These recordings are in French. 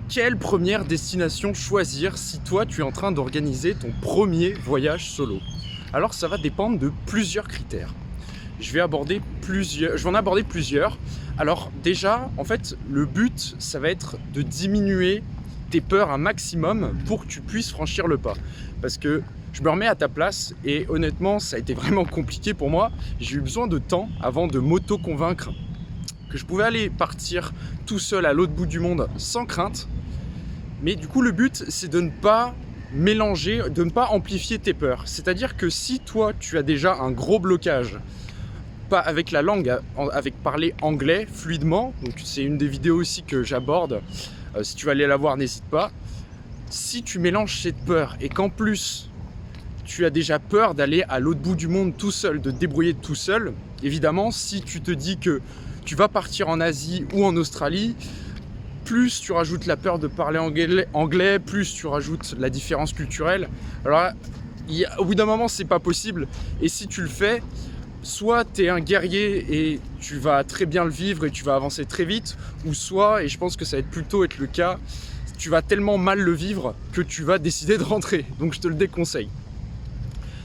Quelle première destination choisir si toi tu es en train d'organiser ton premier voyage solo? Alors ça va dépendre de plusieurs critères. Je vais en aborder plusieurs. Alors déjà, en fait, le but, ça va être de diminuer tes peurs un maximum pour que tu puisses franchir le pas. Parce que je me remets à ta place et honnêtement, ça a été vraiment compliqué pour moi. J'ai eu besoin de temps avant de m'auto-convaincre que je pouvais aller partir tout seul à l'autre bout du monde sans crainte. Mais du coup, le but, c'est de ne pas mélanger, de ne pas amplifier tes peurs. C'est-à-dire que si toi, tu as déjà un gros blocage, pas avec la langue, avec parler anglais fluidement, donc c'est une des vidéos aussi que j'aborde, si tu vas aller la voir, n'hésite pas. Si tu mélanges cette peur et qu'en plus, tu as déjà peur d'aller à l'autre bout du monde tout seul, de te débrouiller tout seul, évidemment, si tu te dis que tu vas partir en Asie ou en Australie, plus tu rajoutes la peur de parler anglais, plus tu rajoutes la différence culturelle. Alors là, au bout d'un moment, c'est pas possible. Et si tu le fais, soit tu es un guerrier et tu vas très bien le vivre et tu vas avancer très vite, ou soit, et je pense que ça va plutôt être le cas, tu vas tellement mal le vivre que tu vas décider de rentrer. Donc je te le déconseille.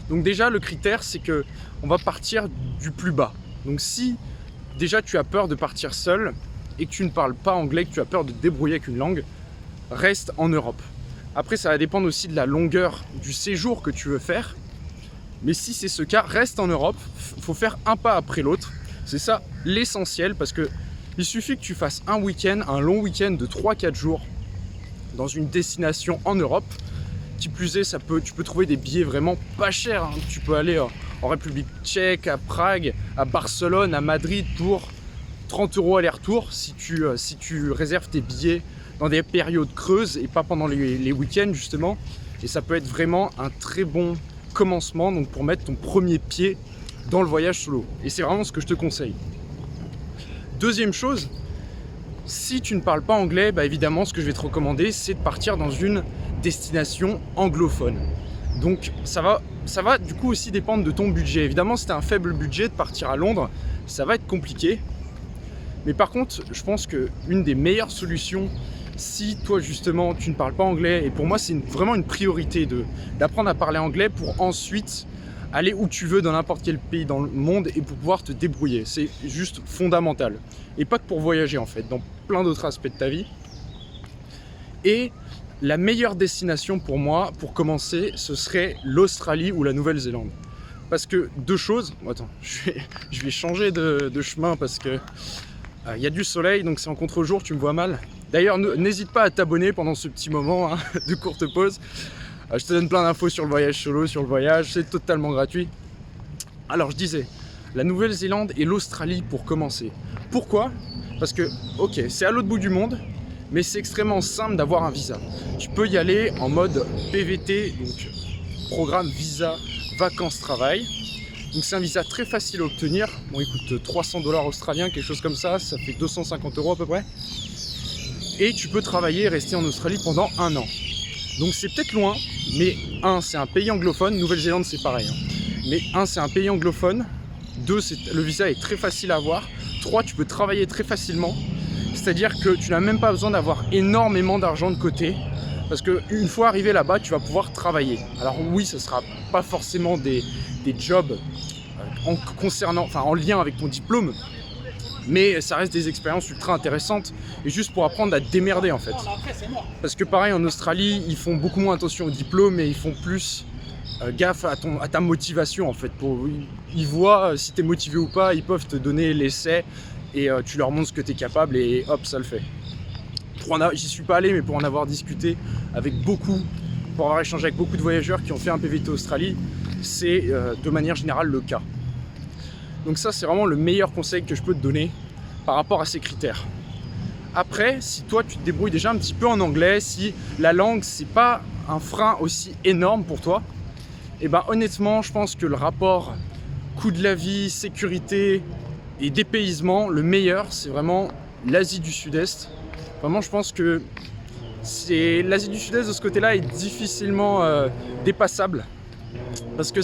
Donc déjà, le critère, c'est que on va partir du plus bas. Donc si déjà tu as peur de partir seul et que tu ne parles pas anglais, que tu as peur de te débrouiller avec une langue, reste en Europe. Après, ça va dépendre aussi de la longueur du séjour que tu veux faire. Mais si c'est ce cas, reste en Europe. Il faut faire un pas après l'autre. C'est ça l'essentiel, parce que il suffit que tu fasses un week-end, un long week-end de 3-4 jours dans une destination en Europe. Qui plus est, tu peux trouver des billets vraiment pas chers. Tu peux aller en République tchèque, à Prague, à Barcelone, à Madrid pour 30 € aller-retour si tu réserves tes billets dans des périodes creuses et pas pendant les week-ends justement. Et ça peut être vraiment un très bon commencement donc pour mettre ton premier pied dans le voyage solo. Et c'est vraiment ce que je te conseille. Deuxième chose, si tu ne parles pas anglais, évidemment ce que je vais te recommander, c'est de partir dans une destination anglophone. Donc ça va du coup aussi dépendre de ton budget. Évidemment, si tu as un faible budget, de partir à Londres, ça va être compliqué. Mais par contre, je pense qu'une des meilleures solutions, si toi justement tu ne parles pas anglais, et pour moi c'est vraiment une priorité d'apprendre à parler anglais pour ensuite aller où tu veux dans n'importe quel pays dans le monde et pour pouvoir te débrouiller. C'est juste fondamental. Et pas que pour voyager en fait, dans plein d'autres aspects de ta vie. Et la meilleure destination pour moi, pour commencer, ce serait l'Australie ou la Nouvelle-Zélande. Parce que deux choses, attends, je vais changer de chemin parce que y a du soleil, donc c'est en contre-jour, tu me vois mal. D'ailleurs, n'hésite pas à t'abonner pendant ce petit moment de courte pause. Je te donne plein d'infos sur le voyage solo, sur le voyage, c'est totalement gratuit. Alors je disais, la Nouvelle-Zélande et l'Australie pour commencer. Pourquoi? Parce que, ok, c'est à l'autre bout du monde, mais c'est extrêmement simple d'avoir un visa. Tu peux y aller en mode PVT, donc programme visa vacances-travail. Donc c'est un visa très facile à obtenir. Bon, il coûte 300 $ australiens, quelque chose comme ça fait 250 € à peu près. Et tu peux travailler et rester en Australie pendant 1 an. Donc c'est peut-être loin, mais c'est un pays anglophone. Nouvelle-Zélande, c'est pareil. Mais c'est un pays anglophone. 2, le visa est très facile à avoir. 3, tu peux travailler très facilement. C'est-à-dire que tu n'as même pas besoin d'avoir énormément d'argent de côté. Parce qu'une fois arrivé là-bas, tu vas pouvoir travailler. Alors oui, ce ne sera pas forcément des jobs en lien avec ton diplôme, mais ça reste des expériences ultra intéressantes et juste pour apprendre à te démerder en fait. Parce que pareil, en Australie, ils font beaucoup moins attention au diplôme et ils font plus gaffe à ta motivation en fait. Ils voient si tu es motivé ou pas, ils peuvent te donner l'essai et tu leur montres ce que tu es capable et hop, ça le fait. J'y suis pas allé, mais pour en avoir discuté pour avoir échangé avec beaucoup de voyageurs qui ont fait un PVT Australie, c'est de manière générale le cas. Donc ça, c'est vraiment le meilleur conseil que je peux te donner par rapport à ces critères. Après, si toi, tu te débrouilles déjà un petit peu en anglais, si la langue, c'est pas un frein aussi énorme pour toi, honnêtement, je pense que le rapport coût de la vie, sécurité et dépaysement, le meilleur, c'est vraiment l'Asie du Sud-Est. Vraiment, je pense que l'Asie du Sud-Est de ce côté-là est difficilement dépassable parce que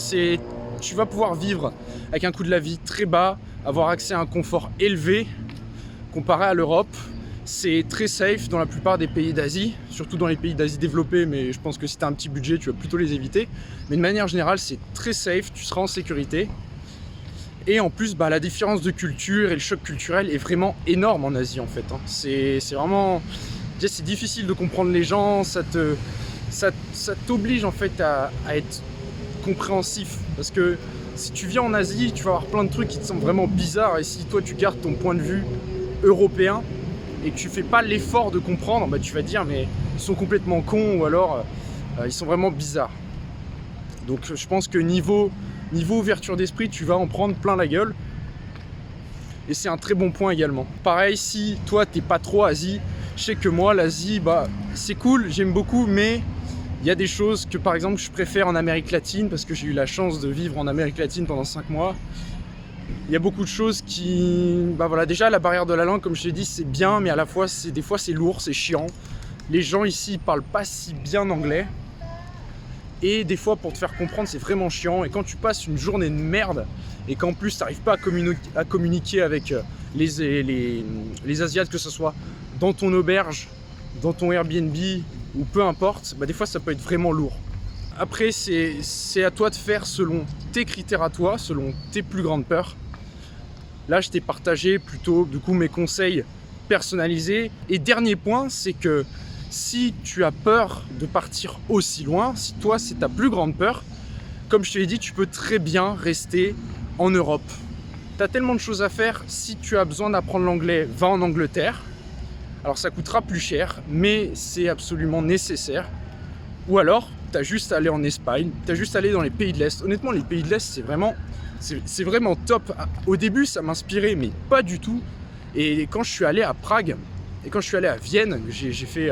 tu vas pouvoir vivre avec un coût de la vie très bas, avoir accès à un confort élevé comparé à l'Europe. C'est très safe dans la plupart des pays d'Asie, surtout dans les pays d'Asie développés, mais je pense que si tu as un petit budget, tu vas plutôt les éviter. Mais de manière générale, c'est très safe, tu seras en sécurité. Et en plus, la différence de culture et le choc culturel est vraiment énorme en Asie en fait. C'est vraiment... Déjà, c'est difficile de comprendre les gens, ça t'oblige en fait à être compréhensif. Parce que si tu viens en Asie, tu vas avoir plein de trucs qui te semblent vraiment bizarres. Et si toi, tu gardes ton point de vue européen et que tu fais pas l'effort de comprendre, tu vas te dire mais ils sont complètement cons ou alors ils sont vraiment bizarres. Donc je pense que niveau ouverture d'esprit, tu vas en prendre plein la gueule. Et c'est un très bon point également. Pareil, si toi t'es pas trop Asie, je sais que moi l'Asie, c'est cool, j'aime beaucoup, mais il y a des choses que par exemple je préfère en Amérique latine parce que j'ai eu la chance de vivre en Amérique latine pendant 5 mois. Il y a beaucoup de choses qui... déjà la barrière de la langue, comme je t'ai dit, c'est bien, mais à la fois, des fois c'est lourd, c'est chiant. Les gens ici ils parlent pas si bien anglais. Et des fois, pour te faire comprendre, c'est vraiment chiant. Et quand tu passes une journée de merde et qu'en plus tu n'arrives pas à communiquer avec les Asiates, que ce soit dans ton auberge, dans ton Airbnb ou peu importe, des fois ça peut être vraiment lourd. Après, c'est à toi de faire selon tes critères à toi, selon tes plus grandes peurs. Là, je t'ai partagé plutôt du coup mes conseils personnalisés. Et dernier point, c'est que si tu as peur de partir aussi loin, si toi c'est ta plus grande peur, comme je te l'ai dit, tu peux très bien rester en Europe. Tu as tellement de choses à faire. Si tu as besoin d'apprendre l'anglais, va en Angleterre. Alors ça coûtera plus cher, mais c'est absolument nécessaire. Ou alors, tu as juste à aller en Espagne, tu as juste à aller dans les pays de l'Est. Honnêtement, les pays de l'Est, c'est vraiment top. Au début, ça m'inspirait, mais pas du tout. Et quand je suis allé à Prague, et quand je suis allé à Vienne, j'ai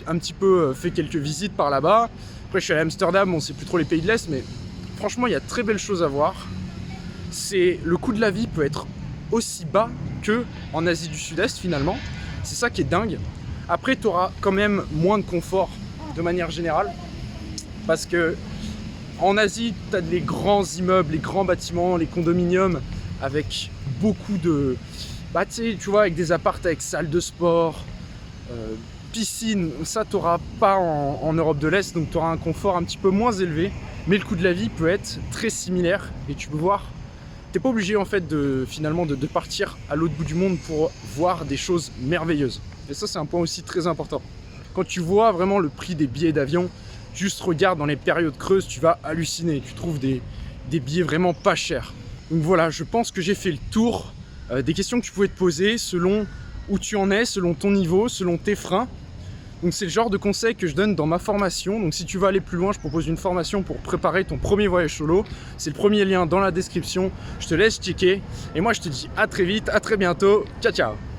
un petit peu fait quelques visites par là-bas. Après, je suis allé à Amsterdam, on sait plus trop les pays de l'Est, mais franchement, il y a très belles choses à voir. Le coût de la vie peut être aussi bas qu'en Asie du Sud-Est, finalement. C'est ça qui est dingue. Après, tu auras quand même moins de confort, de manière générale. Parce que en Asie, tu as les grands immeubles, les grands bâtiments, les condominiums, avec beaucoup de... tu vois, avec des apparts avec salle de sport, piscine, ça tu n'auras pas en Europe de l'Est, donc tu auras un confort un petit peu moins élevé, mais le coût de la vie peut être très similaire, et tu peux voir, tu n'es pas obligé en fait de partir à l'autre bout du monde pour voir des choses merveilleuses. Et ça, c'est un point aussi très important. Quand tu vois vraiment le prix des billets d'avion, juste regarde dans les périodes creuses, tu vas halluciner, tu trouves des billets vraiment pas chers. Donc voilà, je pense que j'ai fait le tour des questions que tu pouvais te poser selon où tu en es, selon ton niveau, selon tes freins. Donc c'est le genre de conseils que je donne dans ma formation. Donc si tu veux aller plus loin, je propose une formation pour préparer ton premier voyage solo. C'est le premier lien dans la description. Je te laisse checker. Et moi je te dis à très vite, à très bientôt. Ciao ciao.